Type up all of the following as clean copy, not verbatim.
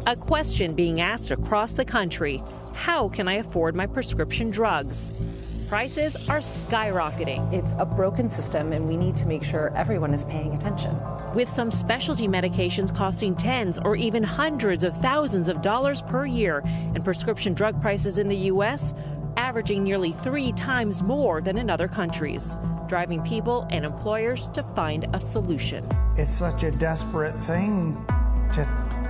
A question being asked across the country: how can I afford my prescription drugs? Prices are skyrocketing. It's a broken system, and we need to make sure everyone is paying attention. With some specialty medications costing tens or even hundreds of thousands of dollars per year, and prescription drug prices in the U.S. averaging nearly 3 times more than in other countries, driving people and employers to find a solution. It's such a desperate thing to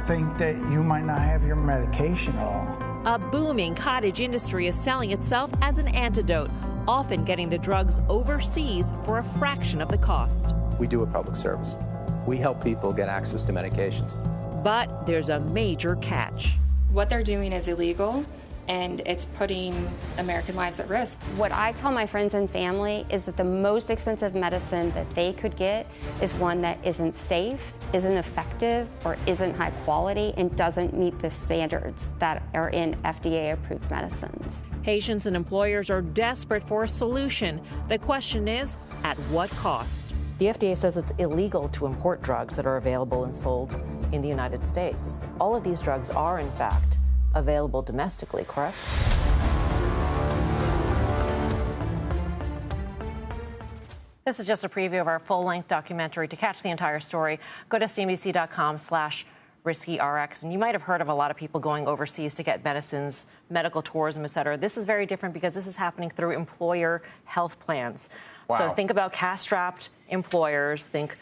think that you might not have your medication at all. A booming cottage industry is selling itself as an antidote, often getting the drugs overseas for a fraction of the cost. We do a public service. We help people get access to medications. But there's a major catch. What they're doing is illegal, and it's putting American lives at risk. What I tell my friends and family is that the most expensive medicine that they could get is one that isn't safe, isn't effective, or isn't high quality, and doesn't meet the standards that are in FDA-approved medicines. Patients and employers are desperate for a solution. The question is, at what cost? The FDA says it's illegal to import drugs that are available and sold in the United States. All of these drugs are, in fact, available domestically, correct? This is just a preview of our full-length documentary. To catch the entire story, go to cnbc.com/riskyRx. And you might have heard of a lot of people going overseas to get medicines, medical tourism, et cetera. This is very different because this is happening through employer health plans. Wow. So think about cash-strapped employers. Think,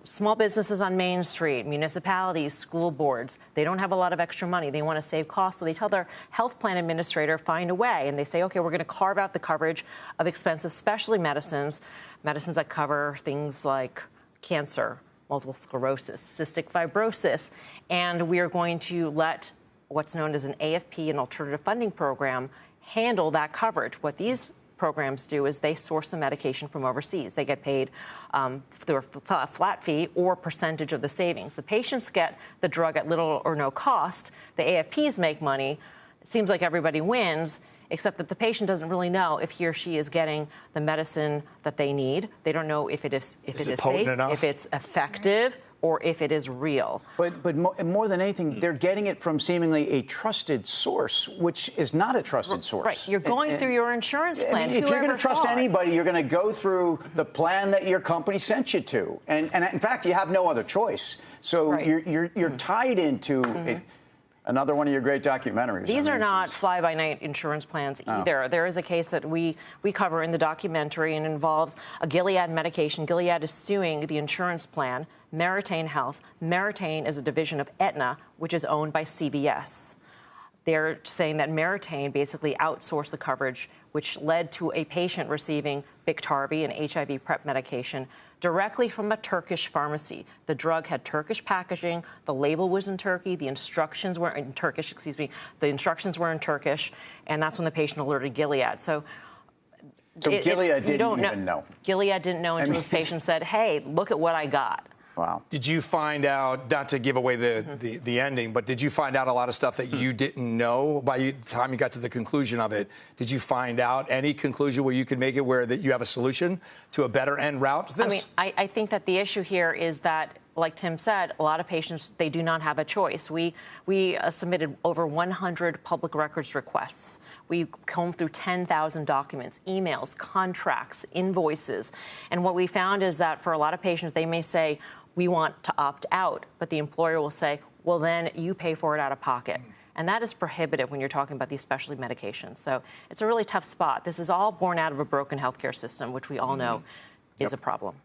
small businesses on Main Street, municipalities, school boards. They don't have a lot of extra money. They want to save costs, so they tell their health plan administrator, find a way. And they say, okay, we're going to carve out the coverage of expensive specialty medicines that cover things like cancer, multiple sclerosis, cystic fibrosis. And we are going to let what's known as an AFP, an alternative funding program, handle that coverage. What these programs do is they source the medication from overseas. They get paid through a flat fee or percentage of the savings. The patients get the drug at little or no cost. The AFPs make money. It seems like everybody wins, except that the patient doesn't really know if he or she is getting the medicine that they need. They don't know if it is safe, if it's effective, or if it is real. But more than anything, they're getting it from seemingly a trusted source, which is not a trusted source. Right. You're going through your insurance plan. If you're going to trust anybody, you're going to go through the plan that your company sent you to. And in fact, you have no other choice. So you're tied into another one of your great documentaries. These are not fly-by-night insurance plans either. There is a case that we cover in the documentary and involves a Gilead medication. Gilead is suing the insurance plan, Meritain Health. Meritain is a division of Aetna, which is owned by CVS. They're saying that Meritain basically outsourced the coverage, which led to a patient receiving Biktarvy, an HIV PrEP medication, directly from a Turkish pharmacy. The drug had Turkish packaging. The label was in Turkey. The instructions were in Turkish, The instructions were in Turkish, and that's when the patient alerted Gilead. So Gilead didn't even know. Gilead didn't know until this patient said, hey, look at what I got. Wow. Did you find out, not to give away the ending, but did you find out a lot of stuff that you didn't know by the time you got to the conclusion of it? Did you find out any conclusion where you could make it where that you have a solution to a better end route to this? I think that the issue here is that, like Tim said, a lot of patients, they do not have a choice. We submitted over 100 public records requests. We combed through 10,000 documents, emails, contracts, invoices. And what we found is that for a lot of patients, they may say, we want to opt out, but the employer will say, well, then you pay for it out of pocket. And that is prohibitive when you're talking about these specialty medications. So it's a really tough spot. This is all born out of a broken healthcare system, which we all know is a problem.